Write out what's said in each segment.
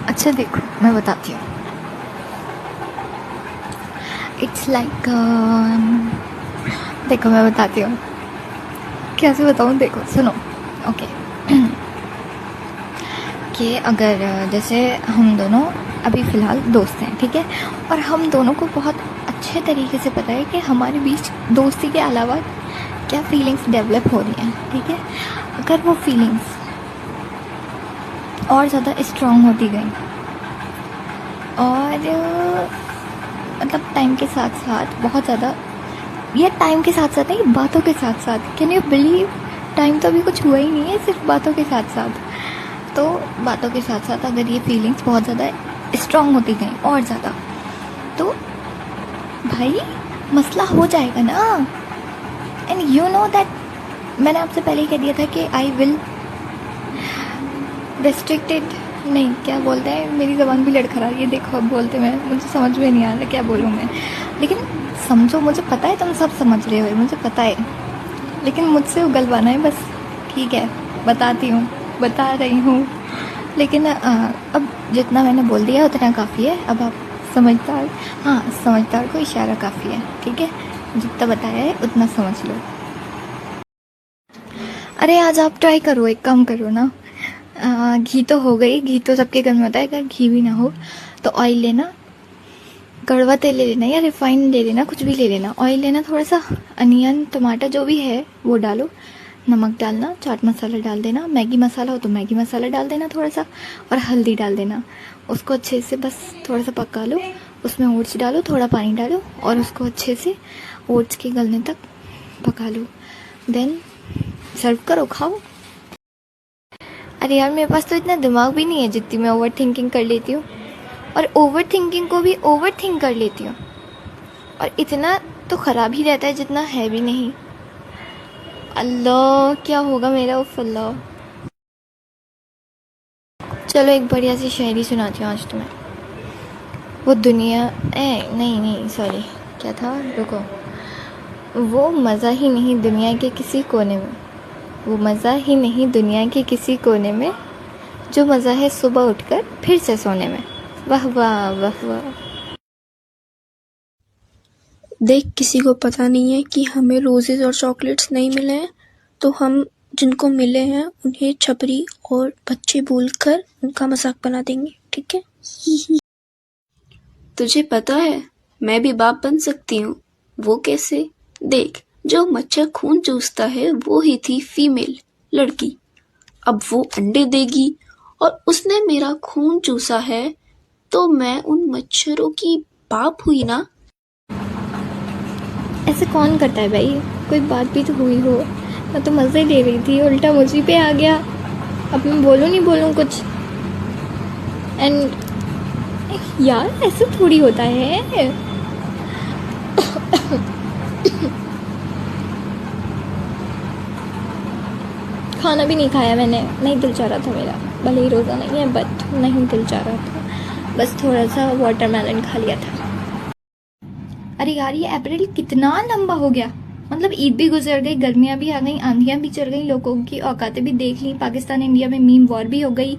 अच्छा देखो, मैं बताती हूँ। इट्स लाइक देखो मैं बताती हूँ, कैसे बताऊँ, देखो सुनो। ओके कि अगर जैसे हम दोनों अभी फ़िलहाल दोस्त हैं, ठीक है, और हम दोनों को बहुत अच्छे तरीके से पता है कि हमारे बीच दोस्ती के अलावा क्या फीलिंग्स डेवलप हो रही हैं, ठीक है। अगर वो फीलिंग्स और ज़्यादा स्ट्रॉन्ग होती गई और मतलब टाइम के साथ साथ बहुत ज़्यादा, ये टाइम के साथ साथ नहीं, बातों के साथ साथ, कैन यू बिलीव, टाइम तो अभी कुछ हुआ ही नहीं है, सिर्फ बातों के साथ साथ। तो बातों के साथ साथ अगर ये फीलिंग्स बहुत ज़्यादा स्ट्रॉन्ग होती गई और ज़्यादा, तो भाई मसला हो जाएगा ना। एंड यू नो दैट मैंने आपसे पहले ही कह दिया था कि आई विल रेस्ट्रिक्टेड, नहीं क्या बोलते हैं, मेरी ज़बान भी लड़खड़ा रही है, देखो अब बोलते मैं, मुझे समझ में नहीं आ रहा क्या बोलूँ मैं। लेकिन समझो, मुझे पता है तुम सब समझ रहे हो, मुझे पता है, लेकिन मुझसे उगलवाना है बस। ठीक है, बताती हूँ, बता रही हूँ। लेकिन अब जितना मैंने बोल दिया उतना काफ़ी है। अब आप समझदार, हाँ समझदार को इशारा काफ़ी है, ठीक है, जितना बताया है उतना समझ लो। अरे आज आप ट्राई करो, एक काम करो ना, घी तो हो गई, घी तो सबके घर में होता है, अगर घी भी ना हो तो ऑयल लेना, कड़वा तेल ले लेना या रिफाइंड ले लेना, कुछ भी ले लेना, ऑयल लेना, थोड़ा सा अनियन टमाटर जो भी है वो डालो, नमक डालना, चाट मसाला डाल देना, मैगी मसाला हो तो मैगी मसाला डाल देना थोड़ा सा, और हल्दी डाल देना। उसको अच्छे से बस थोड़ा सा पका लो, उसमें ओट्स डालो, थोड़ा पानी डालो और उसको अच्छे से ओट्स के गलने तक पका लो, देन सर्व करो, खाओ। अरे यार मेरे पास तो इतना दिमाग भी नहीं है जितनी मैं ओवर थिंकिंग कर लेती हूँ, और ओवर थिंकिंग को भी ओवर थिंक कर लेती हूँ, और इतना तो ख़राब ही रहता है जितना है भी नहीं। अल्लाह क्या होगा मेरा, उफ अल्लाह। चलो एक बढ़िया सी शायरी सुनाती हूँ आज तुम्हें। वो दुनिया नहीं नहीं सॉरी, क्या था, रुको। वो मज़ा ही नहीं दुनिया के किसी कोने में, वो मज़ा ही नहीं दुनिया के किसी कोने में, जो मज़ा है सुबह उठकर फिर से सोने में। वाह वाह वाह वाह। देख, किसी को पता नहीं है कि हमें रोजेज और चॉकलेट्स नहीं मिले हैं, तो हम जिनको मिले हैं उन्हें छपरी और बच्चे बोलकर उनका मजाक बना देंगे, ठीक है। तुझे पता है मैं भी बाप बन सकती हूँ। वो कैसे? देख, जो मच्छर खून चूसता है वो ही थी फीमेल लड़की। अब वो अंडे देगी और उसने मेरा खून चूसा है, तो मैं उन मच्छरों की बाप हुई ना। ऐसे कौन करता है भाई, कोई बात भी तो हुई हो। मैं तो मज़े ले रही थी, उल्टा मुझी पे आ गया। अब मैं बोलूँ नहीं बोलूँ कुछ। एंड यार ऐसे थोड़ी होता है। खाना भी नहीं खाया मैंने, नहीं दिल चाह रहा था मेरा, भले ही रोज़ा नहीं है बट नहीं दिल चाह रहा था, बस थोड़ा सा वाटरमेलन खा लिया था। अरे यार ये अप्रैल कितना लंबा हो गया, मतलब ईद भी गुजर गई, गर्मियां भी आ गई, आंधियां भी चल गई, लोगों की औकातें भी देख ली, पाकिस्तान इंडिया में मीम वॉर भी हो गई,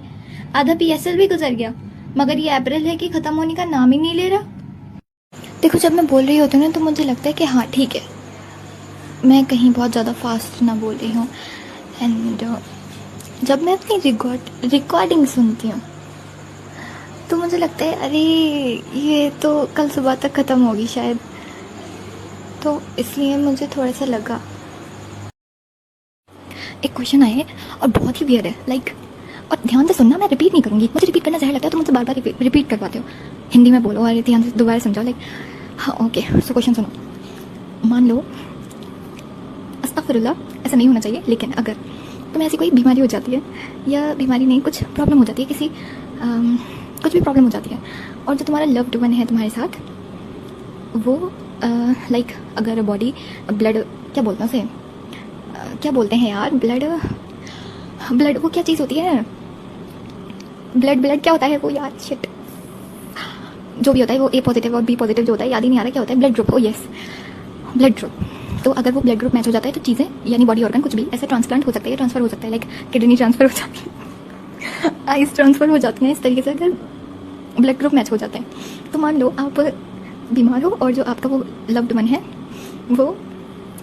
आधा पीएसएल भी गुजर गया, मगर ये अप्रैल है कि खत्म होने का नाम ही नहीं ले रहा। देखो जब मैं बोल रही होती हूँ ना तो मुझे लगता है कि हाँ ठीक है, मैं कहीं बहुत ज़्यादा फास्ट ना बोल रही हूँ। एंड जब मैं अपनी रिकॉर्डिंग सुनती हूँ तो मुझे लगता है अरे ये तो कल सुबह तक ख़त्म होगी शायद, तो इसलिए मुझे थोड़ा सा लगा। एक क्वेश्चन आया है और बहुत ही वियर्ड है, लाइक, और ध्यान से सुनना, मैं रिपीट नहीं करूँगी, मुझे रिपीट करना जहर लगता है तो मुझसे बार बार रिपीट करवाते हो। हिंदी में बोलो और ध्यान से दोबारा समझाओ, लाइक हाँ ओके। सो क्वेश्चन सुनो, मान लो, अस्तगफिरुल्लाह ऐसा नहीं होना चाहिए, लेकिन अगर तुम्हें ऐसी कोई बीमारी हो जाती है, या बीमारी नहीं कुछ प्रॉब्लम हो जाती है, किसी कुछ भी प्रॉब्लम हो जाती है, और जो तुम्हारा लव्ड वन है तुम्हारे साथ, वो लाइक अगर बॉडी ब्लड, क्या बोलते हैं उसे, क्या बोलते हैं यार, ब्लड वो क्या चीज़ होती है, ब्लड क्या होता है वो यार, शिट, जो भी होता है वो ए पॉजिटिव और बी पॉजिटिव जो होता है, याद ही नहीं आ रहा क्या होता है, ब्लड ग्रुप, ओ यस ब्लड ग्रुप। तो अगर वो ब्लड ग्रुप मैच हो जाता है तो चीज़ें यानी बॉडी ऑर्गन कुछ भी ऐसे ट्रांसप्लांट हो सकता है, ट्रांसफ़र हो सकता है, लाइक किडनी ट्रांसफ़र हो जाती है, आइस ट्रांसफ़र हो जाती हैं, इस तरीके से अगर ब्लड ग्रुप मैच हो जाता है। तो मान लो आप बीमार हो और जो आपका वो लव्ड वन है वो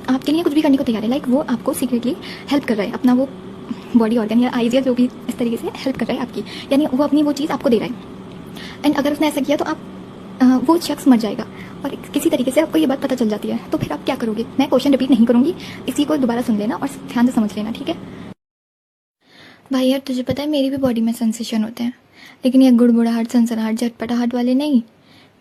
आपके लिए कुछ भी करने को तैयार है, लाइक वो आपको सीक्रेटली हेल्प कर रहा है, अपना वो बॉडी ऑर्गन या आइज या जो भी इस तरीके से हेल्प कर रहा है आपकी, यानी वो अपनी वो चीज़ आपको दे रहा है। एंड अगर उसने ऐसा किया तो आप वो शख्स मर जाएगा और किसी तरीके से आपको ये बात पता चल जाती है, तो फिर आप क्या करोगे? मैं क्वेश्चन रिपीट नहीं करूँगी, इसी को दोबारा सुन लेना और ध्यान से समझ लेना, ठीक है? भाई यार तुझे पता है मेरी भी बॉडी में सेंसेशन होते हैं, लेकिन ये गुड़गुड़ाहट, सनसनाहट, झटपटाहट वाले नहीं।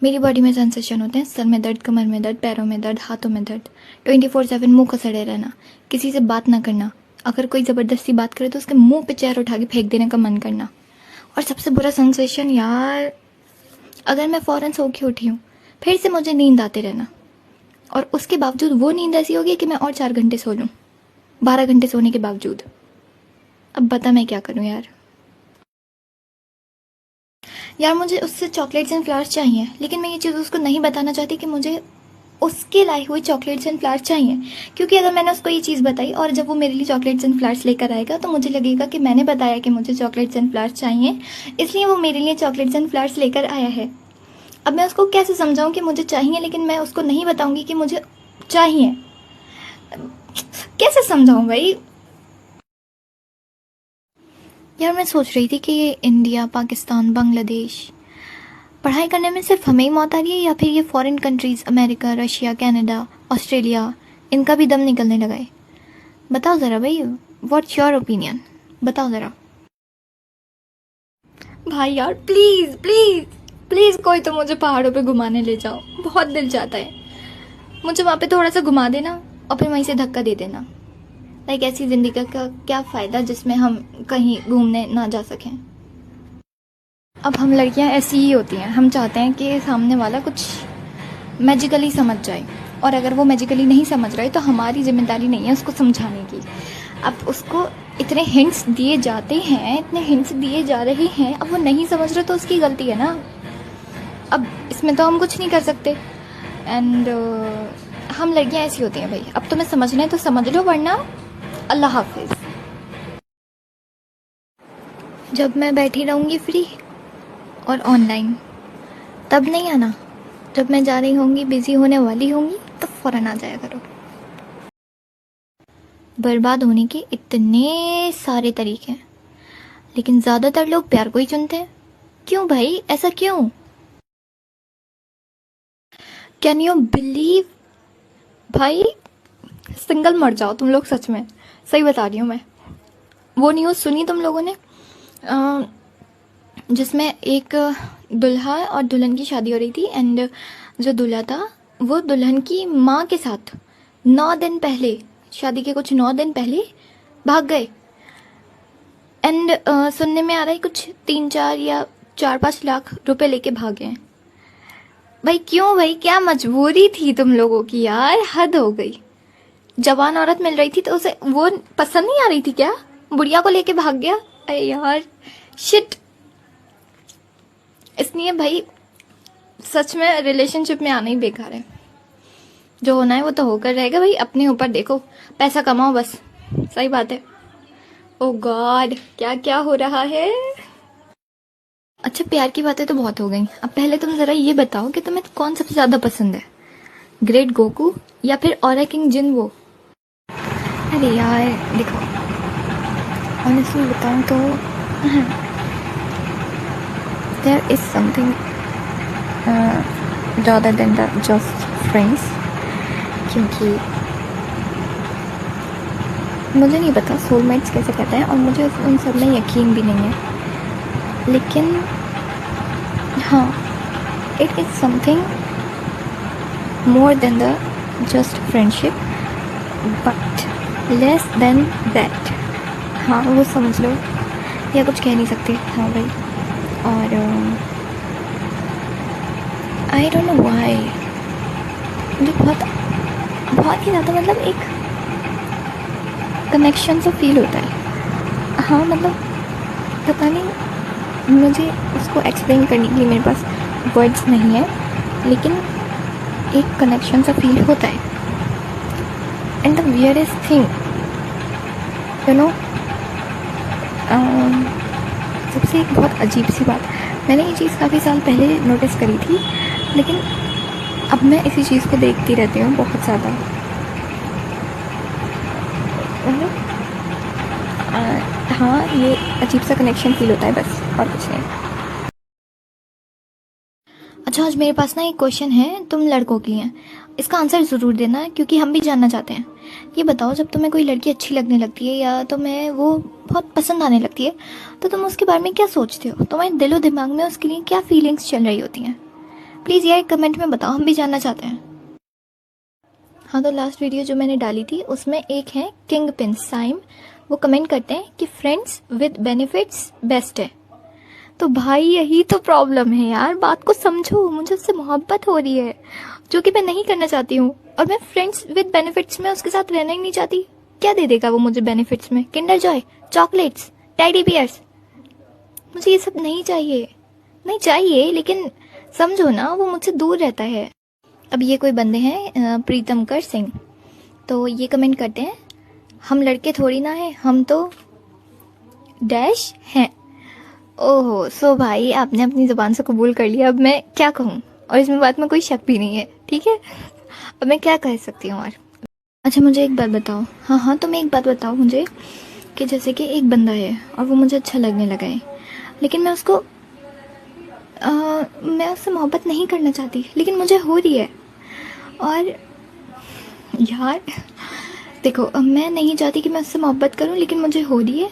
मेरी बॉडी में सेंसेशन होते हैं सर में दर्द, कमर में दर्द, पैरों में दर्द, हाथों में दर्द, 24/7 मुंह को सड़े रहना, किसी से बात ना करना, अगर कोई ज़बरदस्ती बात करे तो उसके मुंह पे चेयर उठा के फेंक देने का मन करना, और सबसे बुरा सेंसेशन यार, अगर मैं फ़ौरन सो के उठी हूँ फिर से मुझे नींद आते रहना, और उसके बावजूद वो नींद ऐसी होगी कि मैं और 4 घंटे सो लूँ, 12 घंटे सोने के बावजूद। अब बता मैं क्या करूँ यार। मुझे उससे चॉकलेट्स एंड फ्लावर्स चाहिए, लेकिन मैं ये चीज़ उसको नहीं बताना चाहती कि मुझे उसके लाई हुई चॉकलेट्स एंड फ्लावर्स चाहिए, क्योंकि अगर मैंने उसको ये चीज़ बताई और जब वो मेरे लिए चॉकलेट्स एंड फ्लावर्स लेकर आएगा तो मुझे लगेगा कि मैंने बताया कि मुझे चॉकलेट्स एंड फ्लावर्स चाहिए, इसलिए वो मेरे लिए चॉकलेट्स एंड फ्लावर्स लेकर आया है। अब मैं उसको कैसे समझाऊं कि मुझे चाहिए, लेकिन मैं उसको नहीं बताऊंगी कि मुझे चाहिए? कैसे समझाऊं भाई? यार मैं सोच रही थी कि ये इंडिया, पाकिस्तान, बांग्लादेश पढ़ाई करने में सिर्फ हमें ही मौत आ रही है, या फिर ये foreign countries, America, Russia, Canada, Australia, इनका भी दम निकलने लगा है? बताओ ज़रा भाई, व्हाट्स योर ओपिनियन, बताओ ज़रा। भाई यार प्लीज़ प्लीज़ प्लीज़ कोई तो मुझे पहाड़ों पे घुमाने ले जाओ, बहुत दिल चाहता है। मुझे वहाँ पे थोड़ा सा घुमा देना और फिर वहीं से धक्का दे देना। लाइक ऐसी ज़िंदगी का क्या फ़ायदा जिसमें हम कहीं घूमने ना जा सकें। अब हम लड़कियां ऐसी ही होती हैं, हम चाहते हैं कि सामने वाला कुछ मैजिकली समझ जाए, और अगर वो मैजिकली नहीं समझ रहा है तो हमारी जिम्मेदारी नहीं है उसको समझाने की। अब उसको इतने हिंट्स दिए जाते हैं, इतने हिंट्स दिए जा रहे हैं, अब वो नहीं समझ रहा तो उसकी गलती है ना। अब इसमें तो हम कुछ नहीं कर सकते। एंड हम लड़कियां ऐसी होती हैं भाई, अब तुम्हें समझना है तो समझ लो, वरना अल्लाह हाफिज़। जब मैं बैठी रहूँगी फ्री और ऑनलाइन, तब नहीं आना। जब मैं जा रही होंगी, बिजी होने वाली होंगी, तो फ़ौरन आ जाया करो। बर्बाद होने के इतने सारे तरीके हैं, लेकिन ज़्यादातर लोग प्यार को ही चुनते हैं। क्यों भाई, ऐसा क्यों? कैन यू बिलीव भाई, सिंगल मर जाओ तुम लोग, सच में सही बता रही हूँ मैं। वो न्यूज़ सुनी तुम लोगों ने जिसमें एक दुल्हा और दुल्हन की शादी हो रही थी, एंड जो दूल्हा था वो दुल्हन की माँ के साथ 9 दिन पहले, शादी के कुछ 9 दिन पहले भाग गए। एंड सुनने में आ रहा है कुछ 3-4 या 4-5 लाख रुपए लेके भागे हैं। भाई क्यों भाई, क्या मजबूरी थी तुम लोगों की यार, हद हो गई। जवान औरत मिल रही थी तो उसे वो पसंद नहीं आ रही थी क्या? बुढ़िया को लेके भाग गया। अरे यार शिट। इसलिए भाई सच में रिलेशनशिप में आना ही बेकार है। जो होना है वो तो होकर रहेगा भाई, अपने ऊपर देखो, पैसा कमाओ बस। सही बात है। ओ गॉड, क्या क्या हो रहा है। अच्छा प्यार की बातें तो बहुत हो गई, अब पहले तुम जरा ये बताओ कि तुम्हें कौन सबसे ज्यादा पसंद है, ग्रेट गोकू या फिर ऑरा किंग जिनवो? अरे यार देखो, ऑनेस्टली बताऊं तो there is something rather than the just friends, क्योंकि मुझे नहीं पता सोलमेट्स कैसे कहते हैं और मुझे उन सब में यकीन भी नहीं है, लेकिन हाँ, it is something more than the just friendship but less than that. हाँ वो समझ लो, या कुछ कह नहीं सकते। हाँ भाई, और आई डोंट नो व्हाई मुझे बहुत ही ज़्यादा मतलब एक कनेक्शन सा फील होता है। हाँ मतलब पता नहीं, मुझे उसको एक्सप्लेन करने के लिए मेरे पास वर्ड्स नहीं है, लेकिन एक कनेक्शन सा फील होता है। And the weirdest thing you know, सबसे एक बहुत अजीब सी बात, मैंने ये चीज़ काफ़ी साल पहले नोटिस करी थी, लेकिन अब मैं इसी चीज़ को देखती रहती हूँ बहुत ज़्यादा। मतलब हाँ, ये अजीब सा कनेक्शन फील होता है बस, और कुछ नहीं। अच्छा, आज मेरे पास ना एक क्वेश्चन है, तुम लड़कों के लिए। इसका आंसर ज़रूर देना, क्योंकि हम भी जानना चाहते हैं। ये बताओ, जब तुम्हें कोई लड़की अच्छी लगने लगती है या तुम्हें वो बहुत पसंद आने लगती है, तो तुम उसके बारे में क्या सोचते हो? तुम्हारे दिलो दिमाग में उसके लिए क्या फीलिंग्स चल रही होती हैं? प्लीज़ यार कमेंट में बताओ, हम भी जानना चाहते हैं। हाँ, तो लास्ट वीडियो जो मैंने डाली थी उसमें एक है किंग पिन साइम, वो कमेंट करते हैं कि फ्रेंड्स विद बेनिफिट्स बेस्ट है। तो भाई यही तो प्रॉब्लम है यार, बात को समझो। मुझे उससे मोहब्बत हो रही है, जो कि मैं नहीं करना चाहती हूँ, और मैं फ्रेंड्स विद बेनिफिट्स में उसके साथ रहना ही नहीं चाहती। क्या दे देगा वो मुझे बेनिफिट्स में? Kinder Joy, chocolates, teddy bears? मुझे ये सब नहीं चाहिए, नहीं चाहिए, लेकिन समझो ना, वो मुझसे दूर रहता है। अब ये कोई बंदे हैं प्रीतम कर सिंह, तो ये कमेंट करते हैं, हम लड़के थोड़ी ना हैं, हम तो डैश हैं। ओहो, सो भाई आपने अपनी ज़ुबान से कबूल कर लिया, अब मैं क्या कहूँ? और इसमें बात में कोई शक भी नहीं है, ठीक है? अब मैं क्या कह सकती हूँ और? अच्छा, मुझे एक बात बताओ। हाँ, तुम एक बात बताओ मुझे, कि जैसे कि एक बंदा है और वो मुझे अच्छा लगने लगा है, लेकिन मैं उससे मोहब्बत नहीं करना चाहती, लेकिन मुझे हो रही है। और यार देखो, अब मैं नहीं चाहती कि मैं उससे मोहब्बत करूं, लेकिन मुझे हो रही है,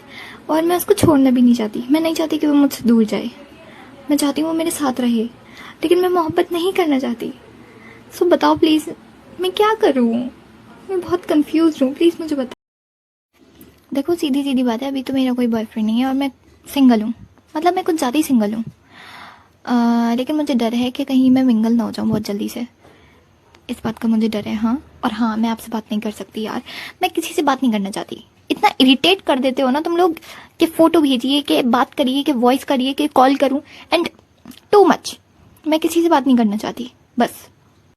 और मैं उसको छोड़ना भी नहीं चाहती। मैं नहीं चाहती कि वो मुझसे दूर जाए, मैं चाहती हूँ वो मेरे साथ रहे, लेकिन मैं मोहब्बत नहीं करना चाहती। सो बताओ प्लीज़, मैं क्या करूँ? मैं बहुत कंफ्यूज हूँ, प्लीज़ मुझे बताओ। देखो, सीधी सीधी बात है, अभी तो मेरा कोई बॉयफ्रेंड नहीं है और मैं सिंगल हूँ, मतलब मैं कुछ ज़्यादा ही सिंगल हूँ। लेकिन मुझे डर है कि कहीं मैं मिंगल ना हो जाऊँ बहुत जल्दी से, इस बात का मुझे डर है। हाँ, और हाँ, मैं आपसे बात नहीं कर सकती यार, मैं किसी से बात नहीं करना चाहती। इतना इरिटेट कर देते हो ना तुम लोग, कि फ़ोटो भेजिए, कि बात करिए, कि वॉइस करिए, कि कॉल करूं, एंड टू मच। मैं किसी से बात नहीं करना चाहती, बस।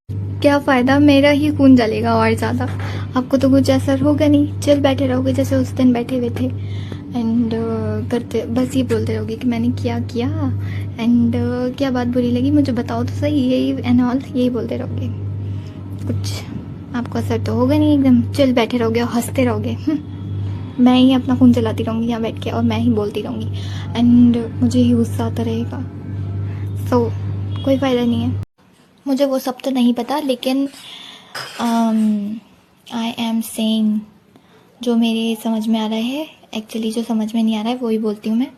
क्या फ़ायदा, मेरा ही खून जलेगा और ज़्यादा। आपको तो कुछ असर होगा नहीं, चिल बैठे रहोगे जैसे उस दिन बैठे हुए थे, एंड करते बस ये बोलते रहोगे कि मैंने क्या किया, एंड क्या बात बुरी लगी मुझे बताओ तो सही, यही एंड ऑल, यही बोलते रहोगे। कुछ आपको असर तो होगा नहीं, एकदम चिल बैठे रहोगे और हंसते रहोगे। मैं ही अपना खून चलाती रहूँगी यहाँ बैठ के, और मैं ही बोलती रहूँगी, एंड मुझे ही गुस्सा आता रहेगा। सो कोई फ़ायदा नहीं है। मुझे वो सब तो नहीं पता, लेकिन आई एम सेइंग जो मेरे समझ में आ रहा है। एक्चुअली जो समझ में नहीं आ रहा है वो ही बोलती हूँ मैं।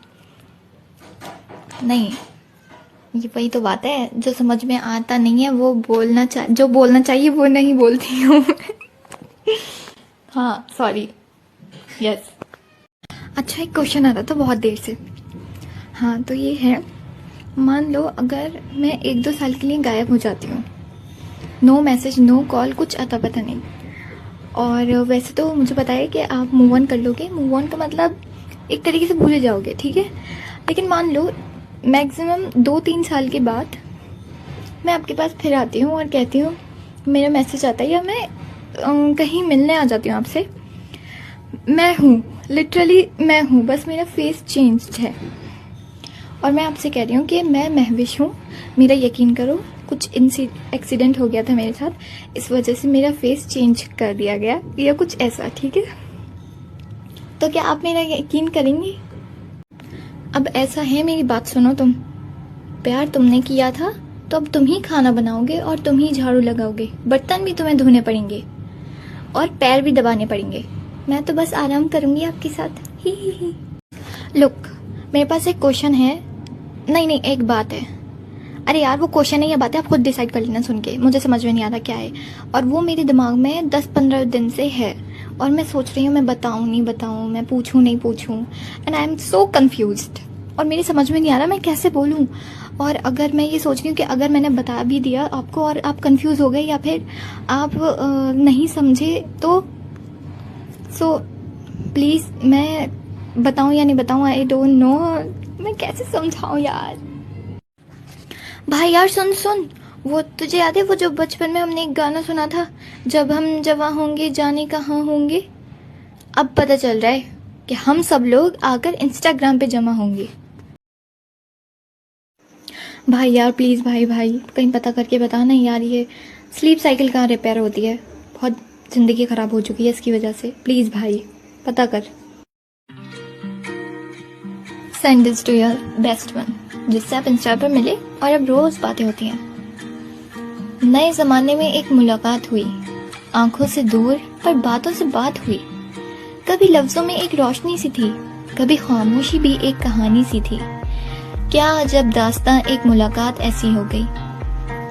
नहीं, ये वही तो बात है, जो समझ में आता नहीं है वो जो बोलना चाहिए वो नहीं बोलती हूँ। हाँ, सॉरी, यस। अच्छा, एक क्वेश्चन आ रहा था बहुत देर से। हाँ, तो ये है, मान लो अगर मैं 1-2 साल के लिए गायब हो जाती हूँ, नो मैसेज, नो कॉल, कुछ अता पता नहीं, और वैसे तो मुझे पता है कि आप मूव ऑन कर लोगे। मूव ऑन का मतलब एक तरीके से भूल जाओगे, ठीक है? लेकिन मान लो मैक्सिमम 2-3 साल के बाद मैं आपके पास फिर आती हूँ और कहती हूँ, मेरा मैसेज आता है, या मैं कहीं मिलने आ जाती हूँ आपसे। मैं हूँ, लिटरली मैं हूँ, बस मेरा फेस चेंज्ड है, और मैं आपसे कह रही हूँ कि मैं महविश हूँ, मेरा यकीन करो, कुछ एक्सीडेंट हो गया था मेरे साथ, इस वजह से मेरा फेस चेंज कर दिया गया, या कुछ ऐसा, ठीक है? तो क्या आप मेरा यकीन करेंगी? अब ऐसा है, मेरी बात सुनो, तुम प्यार तुमने किया था, तो अब तुम ही खाना बनाओगे और तुम ही झाड़ू लगाओगे, बर्तन भी तुम्हें धोने पड़ेंगे और पैर भी दबाने पड़ेंगे। मैं तो बस आराम करूंगी आपके साथ, ही। लुक, मेरे पास एक क्वेश्चन है, नहीं, एक बात है। अरे यार, वो क्वेश्चन है या बात है, आप खुद डिसाइड कर लेना सुन के, मुझे समझ में नहीं आ रहा क्या है, और वो मेरे दिमाग में 10-15 दिन से है, और मैं सोच रही हूँ मैं बताऊँ नहीं बताऊँ, मैं पूछूँ नहीं पूछूँ, and I am so confused, और मेरी समझ में नहीं आ रहा मैं कैसे बोलूँ। और अगर मैं ये सोच रही हूँ कि अगर मैंने बता भी दिया आपको और आप कंफ्यूज हो गए, या फिर आप नहीं समझे, तो सो प्लीज़, मैं बताऊँ या नहीं बताऊँ, आई डोंट नो, मैं कैसे समझाऊँ यार। भाई यार, सुन, वो तुझे याद है वो जो बचपन में हमने एक गाना सुना था, जब हम जवां होंगे जाने कहाँ होंगे? अब पता चल रहा है कि हम सब लोग आकर इंस्टाग्राम पे जमा होंगे। भाई यार प्लीज़ भाई कहीं पता करके बता ना यार, ये स्लीप साइकिल कहाँ रिपेयर होती है। बहुत ज़िंदगी ख़राब हो चुकी है इसकी वजह से। प्लीज़ भाई पता कर। Send this to your best one, जिससे आप इंस्टा पर मिले और अब रोज़ बातें होती हैं। नए ज़माने में एक मुलाकात हुई, आंखों से दूर पर बातों से बात हुई। कभी लफ्ज़ों में एक रोशनी सी थी, कभी खामोशी भी एक कहानी सी थी। क्या अजब दास्तां एक मुलाकात ऐसी हो गई,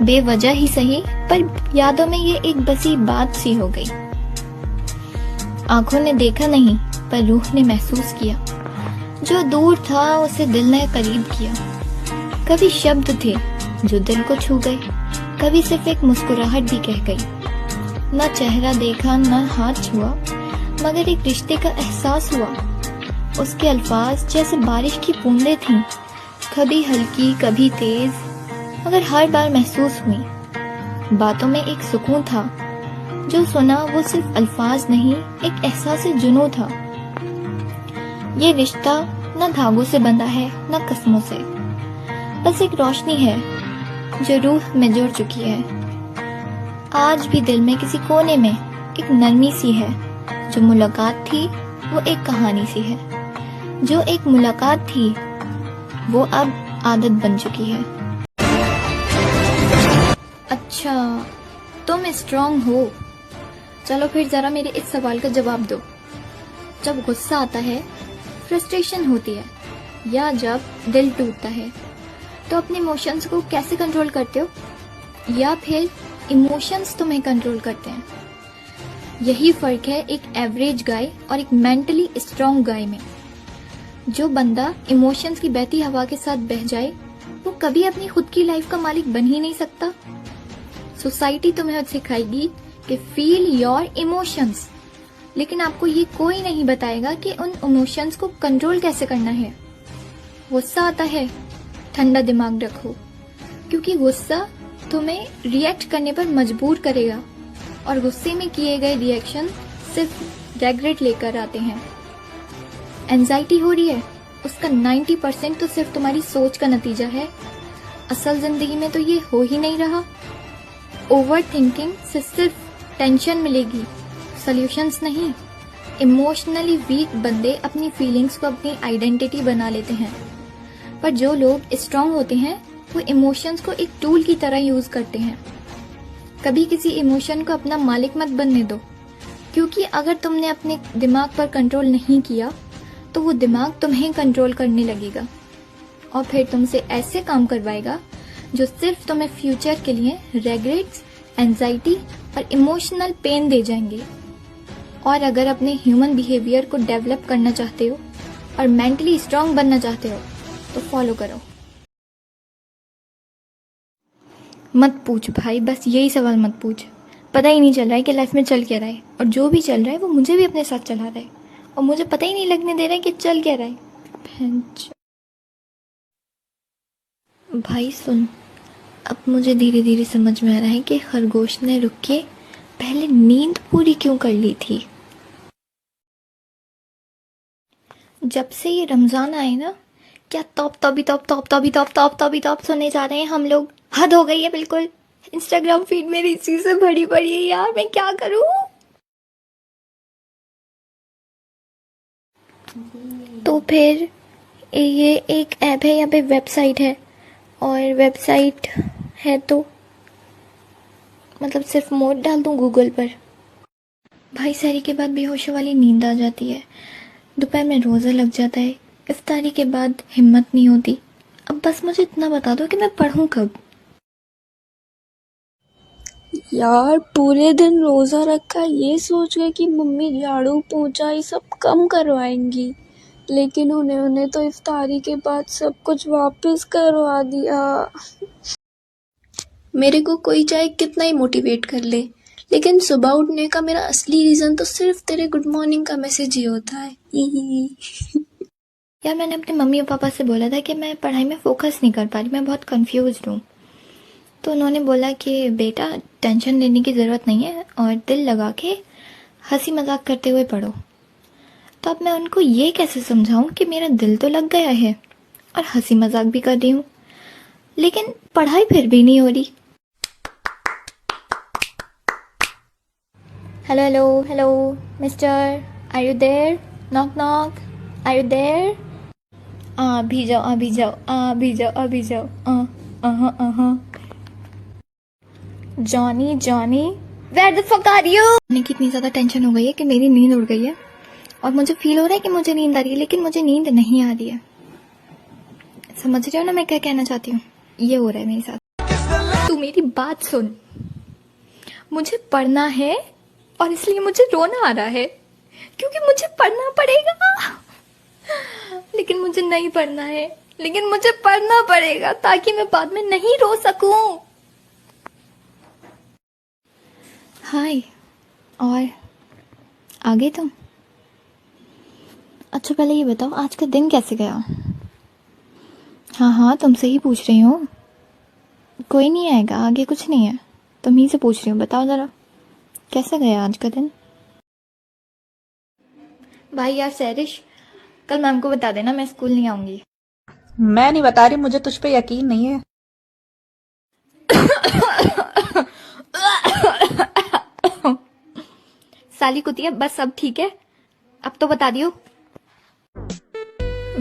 बेवजह ही सही पर यादों में ये एक बसी बात सी हो गई। आंखों ने देखा नहीं पर रूह ने महसूस किया, जो दूर था उसे दिल ने करीब किया। कभी शब्द थे जो दिल को छू गए, कभी सिर्फ एक मुस्कुराहट भी कह गई। न चेहरा देखा न हाथ छुआ, मगर एक रिश्ते का एहसास हुआ। उसके अल्फाज जैसे बारिश की बूंदें थीं, कभी हल्की कभी तेज, मगर हर बार महसूस हुई। बातों में एक सुकून था, जो सुना वो सिर्फ अल्फाज नहीं एक एहसास जुनून था। ये रिश्ता न धागों से बंधा है न कस्मों से, बस एक रोशनी है जो रूह में जुड़ चुकी है। आज भी दिल में किसी कोने में एक नरमी सी है। जो मुलाकात थी वो एक कहानी सी है, जो एक मुलाकात थी वो अब आदत बन चुकी है। अच्छा, तुम स्ट्रांग हो। चलो फिर जरा मेरे इस सवाल का जवाब दो। जब गुस्सा आता है, फ्रस्ट्रेशन होती है या जब दिल टूटता है, तो अपने इमोशंस को कैसे कंट्रोल करते हो, या फिर इमोशंस तुम्हें कंट्रोल करते हैं? यही फर्क है एक एवरेज गाय और एक मेंटली स्ट्रांग गाय में। जो बंदा इमोशंस की बहती हवा के साथ बह जाए, वो कभी अपनी खुद की लाइफ का मालिक बन ही नहीं सकता। सोसाइटी तुम्हें सिखाएगी कि फील योर इमोशंस, लेकिन आपको ये कोई नहीं बताएगा कि उन इमोशंस को कंट्रोल कैसे करना है। गुस्सा आता है, ठंडा दिमाग रखो, क्योंकि गुस्सा तुम्हें रिएक्ट करने पर मजबूर करेगा और गुस्से में किए गए रिएक्शन सिर्फ रेग्रेट लेकर आते हैं। एंजाइटी हो रही है, उसका 90% तो सिर्फ तुम्हारी सोच का नतीजा है। असल जिंदगी में तो ये हो ही नहीं रहा। ओवर थिंकिंग से सिर्फ टेंशन मिलेगी, सॉल्यूशंस नहीं। इमोशनली वीक बंदे अपनी फीलिंग्स को अपनी आइडेंटिटी बना लेते हैं, पर जो लोग स्ट्रांग होते हैं वो इमोशंस को एक टूल की तरह यूज करते हैं। कभी किसी इमोशन को अपना मालिक मत बनने दो, क्योंकि अगर तुमने अपने दिमाग पर कंट्रोल नहीं किया तो वो दिमाग तुम्हें कंट्रोल करने लगेगा और फिर तुमसे ऐसे काम करवाएगा जो सिर्फ तुम्हें फ्यूचर के लिए रेग्रेट्स, एंजाइटी और इमोशनल पेन दे जाएंगे। और अगर अपने ह्यूमन बिहेवियर को डेवलप करना चाहते हो और मेंटली स्ट्रांग बनना चाहते हो तो फॉलो करो। मत पूछ भाई, बस यही सवाल मत पूछ। पता ही नहीं चल रहा है कि लाइफ में चल क्या रहा है, और जो भी चल रहा है वो मुझे भी अपने साथ चला रहा है और मुझे पता ही नहीं लगने दे रहा है कि चल क्या रहा है। भाई सुन, अब मुझे धीरे धीरे समझ में आ रहा है कि खरगोश ने रुक के पहले नींद पूरी क्यों कर ली थी। जब से ये रमजान आए ना, क्या तौब सुने जा रहे हैं हम लोग। हद हो गई है बिल्कुल। इंस्टाग्राम फीड मेरी इसी से भरी पड़ी है यार, मैं क्या करूं। तो फिर ये एक ऐप है, यहाँ पे वेबसाइट है, और वेबसाइट है तो मतलब सिर्फ मोड डाल दूं गूगल पर। भाई सहरी के बाद बेहोशी वाली नींद आ जाती है, दोपहर में रोज़ा लग जाता है, इफ्तारी के बाद हिम्मत नहीं होती। अब बस मुझे इतना बता दो कि मैं पढ़ूं कब। यार पूरे दिन रोज़ा रखा, ये सोच के कि मम्मी झाड़ू पोंछा ये सब कम करवाएंगी, लेकिन उन्होंने तो इफ्तारी के बाद सब कुछ वापस करवा दिया। मेरे को कोई चाहे कितना ही मोटिवेट कर ले, लेकिन सुबह उठने का मेरा असली रीज़न तो सिर्फ तेरे गुड मॉर्निंग का मैसेज ही होता है। यार मैंने अपने मम्मी और पापा से बोला था कि मैं पढ़ाई में फोकस नहीं कर पा रही, मैं बहुत कंफ्यूज हूँ। तो उन्होंने बोला कि बेटा टेंशन लेने की ज़रूरत नहीं है और दिल लगा के हंसी मजाक करते हुए पढ़ो। तो अब मैं उनको ये कैसे समझाऊं कि मेरा दिल तो लग गया है और हंसी मजाक भी कर रही हूँ। लेकिन पढ़ाई फिर भी नहीं हो रही। Hello hello hello mister, are you there? Knock knock, are you there? अभी जाओ अभी जाओ अभी जाओ अभी जाओ। Johnny Johnny, where the fuck are you? मुझे कितनी ज्यादा टेंशन हो गई है कि मेरी नींद उड़ गई है और मुझे फील हो रहा है कि मुझे नींद आ रही है, लेकिन मुझे नींद नहीं आ रही है। समझ रहे हो ना मैं क्या कहना चाहती हूँ? ये हो रहा है मेरे साथ। तू मेरी बात सुन, मुझे पढ़ना है और इसलिए मुझे रोना आ रहा है क्योंकि मुझे पढ़ना पड़ेगा, लेकिन मुझे नहीं पढ़ना है, लेकिन मुझे पढ़ना पड़ेगा ताकि मैं बाद में नहीं रो सकूं। हाय, और आगे तुम? अच्छा पहले ये बताओ आज का दिन कैसे गया? हाँ हाँ तुमसे ही पूछ रही हूँ, कोई नहीं आएगा, आगे कुछ नहीं है, तुम ही से पूछ रही हूँ, बताओ जरा कैसा गया आज का दिन? भाई यार सैरिश, कल मैम को बता देना मैं स्कूल नहीं आऊंगी। मैं नहीं बता रही, मुझे तुझ पे यकीन नहीं है। साली कुतिया, बस अब ठीक है, अब तो बता दियो।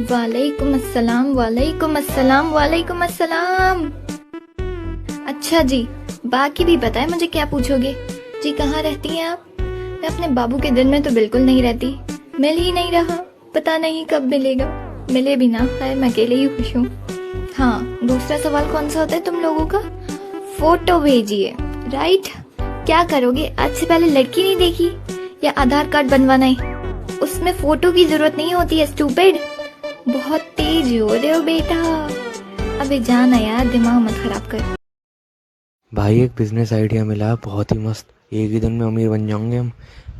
वालेकुम अस्सलाम वालेकुम अस्सलाम वालेकुम अस्सलाम। अच्छा जी, बाकी भी पता है मुझे क्या पूछोगे। जी कहाँ रहती हैं आप? मैं अपने बाबू के दिन में तो बिल्कुल नहीं रहती, मिल ही नहीं रहा, पता नहीं कब मिलेगा, मिले भी ना, खैर मैं अकेले ही खुश हूँ। हाँ, दूसरा सवाल कौन सा होता है तुम लोगों का? फोटो भेजिए, राइट? क्या करोगे, आज से पहले लड़की नहीं देखी या आधार कार्ड बनवाना है? उसमें फोटो की जरूरत नहीं होती है, स्टूपिड। बहुत तेज हो रहे हो बेटा, अबे जाना यार, दिमाग मत खराब कर। भाई एक बिजनेस आइडिया मिला, बहुत ही मस्त, एक ही दिन में अमीर बन जाएंगे हम।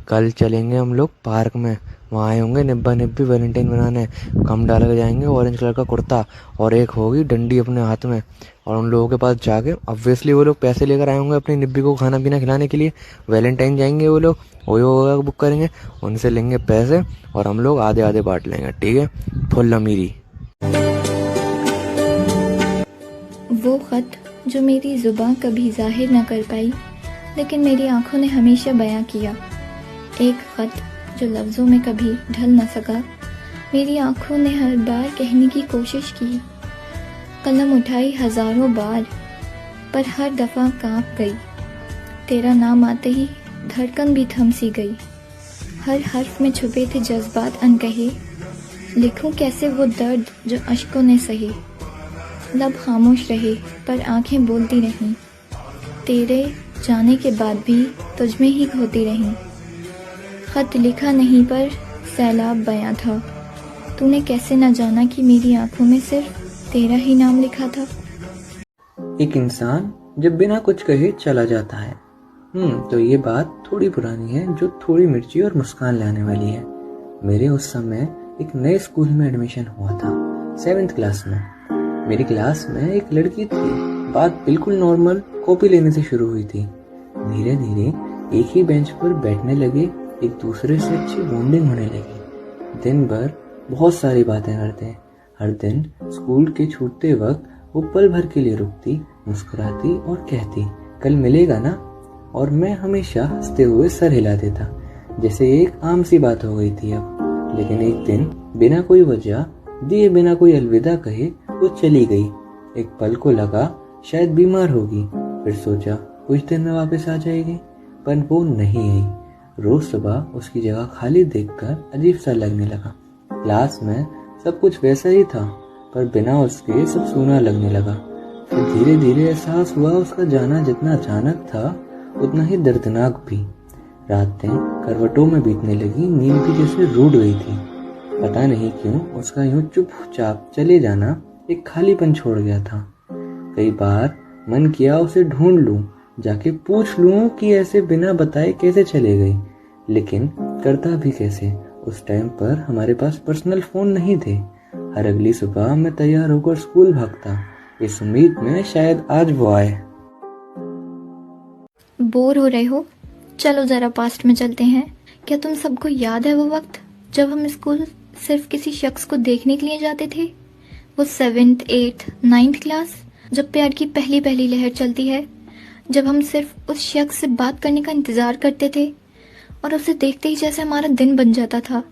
कल चलेंगे हम लोग पार्क में, वहाँ आए होंगे निब्बा निब्बी वैलेंटाइन बनाने, कम डाल के जाएंगे, ऑरेंज कलर का कुर्ता और एक होगी डंडी अपने हाथ में, और उन लोगों के पास जाके ऑब्वियसली वो लोग पैसे लेकर आए होंगे अपनी निब्बी को खाना पीना खिलाने के लिए। वैलेंटाइन जाएंगे वो लोग, ओयो बुक करेंगे, उनसे लेंगे पैसे और हम लोग आधे आधे बांट लेंगे, ठीक है? फुल अमीरी। वो खत जो मेरी जुबान कभी जाहिर न कर पाई लेकिन मेरी आंखों ने हमेशा बयां किया, एक खत जो लफ्ज़ों में कभी ढल न सका, मेरी आंखों ने हर बार कहने की कोशिश की, कलम उठाई हजारों बार पर हर दफ़ा कांप गई, तेरा नाम आते ही धड़कन भी थम सी गई, हर हर्फ में छुपे थे जज्बात अनकहे, लिखूं कैसे वो दर्द जो अश्कों ने सहे, लब खामोश रहे पर आंखें बोलती रहीं, तेरे जाने के बाद भी तुझमें ही खोती रहीं, खत लिखा नहीं पर सैलाब बयां था, तूने कैसे न जाना कि मेरी आंखों में सिर्फ तेरा ही नाम लिखा था। एक इंसान जब बिना कुछ कहे चला जाता है, तो ये बात थोड़ी पुरानी है जो थोड़ी मिर्ची और मुस्कान लाने वाली है। मेरे उस समय एक नए स्कूल में एडमिशन हुआ था, 7th क्लास में। मेरी क्लास में एक लड़की थी, बात बिल्कुल नॉर्मल कॉपी लेने से शुरू हुई थी, धीरे धीरे एक ही बेंच पर बैठने लगे, एक दूसरे से अच्छी बॉन्डिंग होने लगी, दिन भर बहुत सारी बातें करते, हर दिन स्कूल के छूटते वक्त वो पल भर के लिए रुकती, मुस्कुराती और कहती कल मिलेगा ना, और मैं हमेशा हंसते हुए सर हिला देता, जैसे एक आम सी बात हो गई थी अब। लेकिन एक दिन बिना कोई वजह दिए, बिना कोई अलविदा कहे वो चली गई। एक पल को लगा शायद बीमार होगी, फिर सोचा कुछ दिन में वापस आ जाएगी, पर वो नहीं आई। रोज सुबह उसकी जगह खाली देखकर अजीब सा लगने लगा। क्लास में सब कुछ वैसा ही था, पर बिना उसके सब सूना लगने लगा। फिर धीरे धीरे एहसास हुआ उसका जाना जितना अचानक था उतना ही दर्दनाक भी। रातें करवटों में बीतने लगी, नींद भी जैसे रूठ गई थी। पता नहीं क्यों उसका यूं चुपचाप चले जाना एक खालीपन छोड़ गया था। कई बार मन किया उसे ढूंढ लूं, जाके पूछ लूं कि ऐसे बिना बताए कैसे चले गई, लेकिन करता भी कैसे। उस टाइम पर हमारे पास पर्सनल फोन नहीं थे। हर अगली सुबह मैं तैयार होकर स्कूल भागता, इस उम्मीद में शायद आज वो आए। बोर हो रहे हो? चलो जरा पास्ट में चलते हैं। क्या तुम सबको याद है वो वक्त जब हम स्कूल सिर्फ किसी शख्स को देखने के लिए जाते थे? वो 7th 8th 9th क्लास, जब प्यार की पहली पहली लहर चलती है, जब हम सिर्फ उस शख्स से बात करने का इंतज़ार करते थे और उसे देखते ही जैसे हमारा दिन बन जाता था,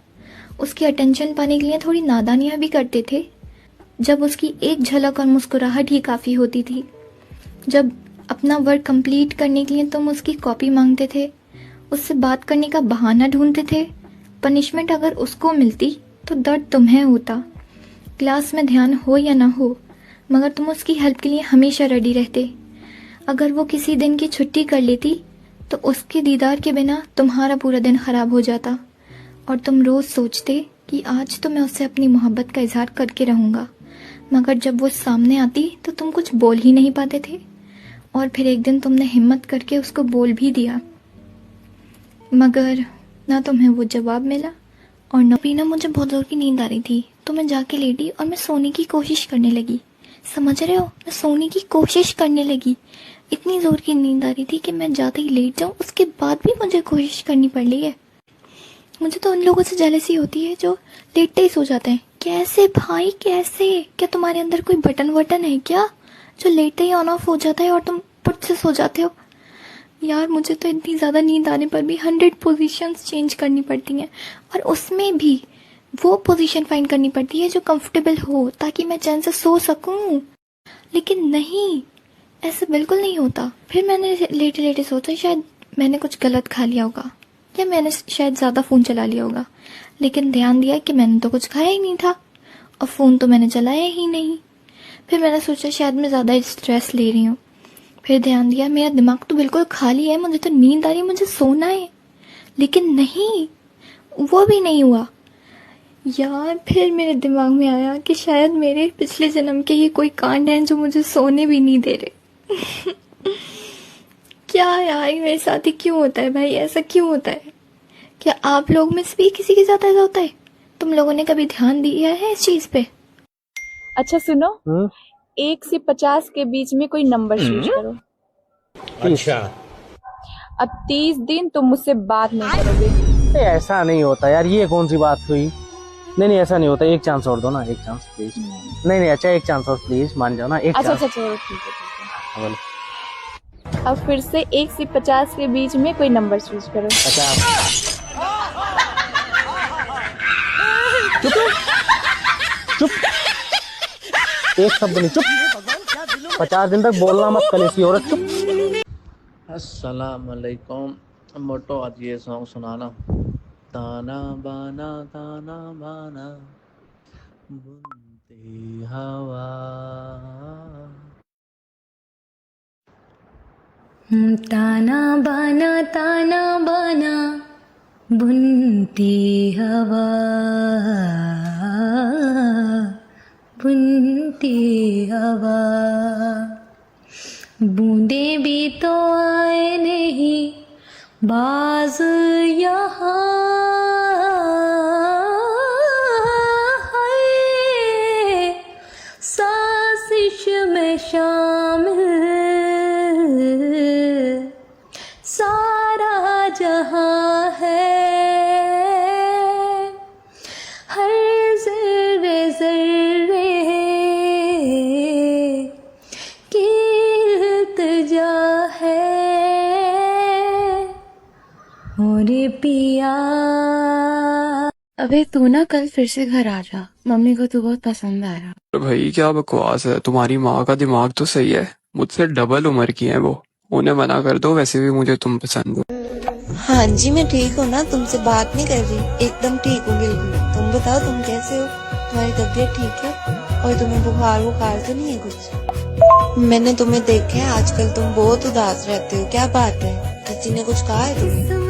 उसकी अटेंशन पाने के लिए थोड़ी नादानियाँ भी करते थे, जब उसकी एक झलक और मुस्कुराहट ही काफ़ी होती थी, जब अपना वर्क कंप्लीट करने के लिए तुम उसकी कॉपी मांगते थे, उससे बात करने का बहाना ढूंढते थे। पनिशमेंट अगर उसको मिलती तो दर्द तुम्हें होता। क्लास में ध्यान हो या ना हो, मगर तुम उसकी हेल्प के लिए हमेशा रेडी रहते। अगर वो किसी दिन की छुट्टी कर लेती तो उसके दीदार के बिना तुम्हारा पूरा दिन ख़राब हो जाता और तुम रोज़ सोचते कि आज तो मैं उससे अपनी मोहब्बत का इजहार करके रहूँगा, मगर जब वो सामने आती तो तुम कुछ बोल ही नहीं पाते थे। और फिर एक दिन तुमने हिम्मत करके उसको बोल भी दिया, मगर ना तुम्हें वो जवाब मिला और न पीना। मुझे बहुत ज़ोर की नींद आ रही थी तो मैं जाके लेटी और मैं सोने की कोशिश करने लगी। समझ रहे हो, मैं सोने की कोशिश करने लगी। इतनी ज़ोर की नींद आ रही थी कि मैं जाते ही लेट जाऊं, उसके बाद भी मुझे कोशिश करनी पड़ रही है। मुझे तो उन लोगों से जेलसी होती है जो लेटते ही सो जाते हैं। कैसे भाई, कैसे? क्या तुम्हारे अंदर कोई बटन वटन है क्या जो लेटते ही ऑन ऑफ हो जाता है और तुम पुट से सो जाते हो? यार मुझे तो इतनी ज़्यादा नींद आने पर भी 100 पोजीशंस चेंज करनी पड़ती हैं और उसमें भी वो पोजीशन फाइंड करनी पड़ती है जो कंफर्टेबल हो ताकि मैं चैन से सो सकूं। लेकिन नहीं, ऐसे बिल्कुल नहीं होता। फिर मैंने लेटे लेटे सोचा शायद मैंने कुछ गलत खा लिया होगा या मैंने शायद ज़्यादा फ़ोन चला लिया होगा, लेकिन ध्यान दिया कि मैंने तो कुछ खाया ही नहीं था और फ़ोन तो मैंने चलाया ही नहीं। फिर मैंने सोचा शायद मैं ज़्यादा स्ट्रेस ले रही हूँ। फिर ध्यान दिया मेरा दिमाग तो बिल्कुल खाली है, मुझे तो नींद आ रही है, मुझे सोना है। लेकिन नहीं, वो भी नहीं हुआ। यार फिर मेरे दिमाग में आया कि शायद मेरे पिछले जन्म के ही कोई कांड हैं जो मुझे सोने भी नहीं दे रहे। क्या यार मेरे साथ ही क्यों होता है भाई, ऐसा क्यों होता है? क्या आप लोग में से भी किसी के साथ ऐसा होता है? तुम लोगों ने कभी ध्यान दिया है इस चीज पे? अच्छा सुनो, 1 से 50 के बीच में कोई नंबर चूज करो। अच्छा, अब 30 दिन तुम मुझसे बात नहीं करोगे। ऐसा नहीं होता यार, ये कौन सी बात हुई? नहीं ऐसा नहीं होता, एक चांस और दो ना, एक चांस प्लीज। नहीं अच्छा, एक चांस और प्लीज, मान जाओ ना, एक अच्छा चांस। अच्छा चलो ठीक है। अब फिर से 1 से 50 के बीच में कोई नंबर चूज करो। 50। चुप, एक शब्द नहीं, चुप। 50 दिन तक बोलना मत, कलेसी औरत, चुप। अस्सलाम वालेकुम। मोटो आज ये सॉन्ग सुनाना। ताना बाना बुनती हवा। ताना बाना बुनती हवा, बुनती हवा। बूंदे भी तो आए नहीं बाज यहाँ, है साजिश में शामिल सारा जहां है। हर ज़र्रे ज़र्रे की इल्तिजा है। और पिया अबे तू ना कल फिर से घर आ जा, मम्मी को तू बहुत पसंद आया। भाई क्या बकवास है, तुम्हारी माँ का दिमाग तो सही है, मुझसे डबल उम्र की है वो, उन्हें मना कर दो, वैसे भी मुझे तुम पसंद हो। हाँ जी मैं ठीक हूँ ना, तुमसे बात नहीं कर रही, एकदम ठीक हूँ बिल्कुल। तुम बताओ तुम कैसे हो, तुम्हारी तबीयत ठीक है? और तुम्हें बुखार तो नहीं है कुछ? मैंने तुम्हें देखा है आजकल तुम बहुत उदास रहते हो, क्या बात है? किसी ने कुछ कहा है तुम्हें?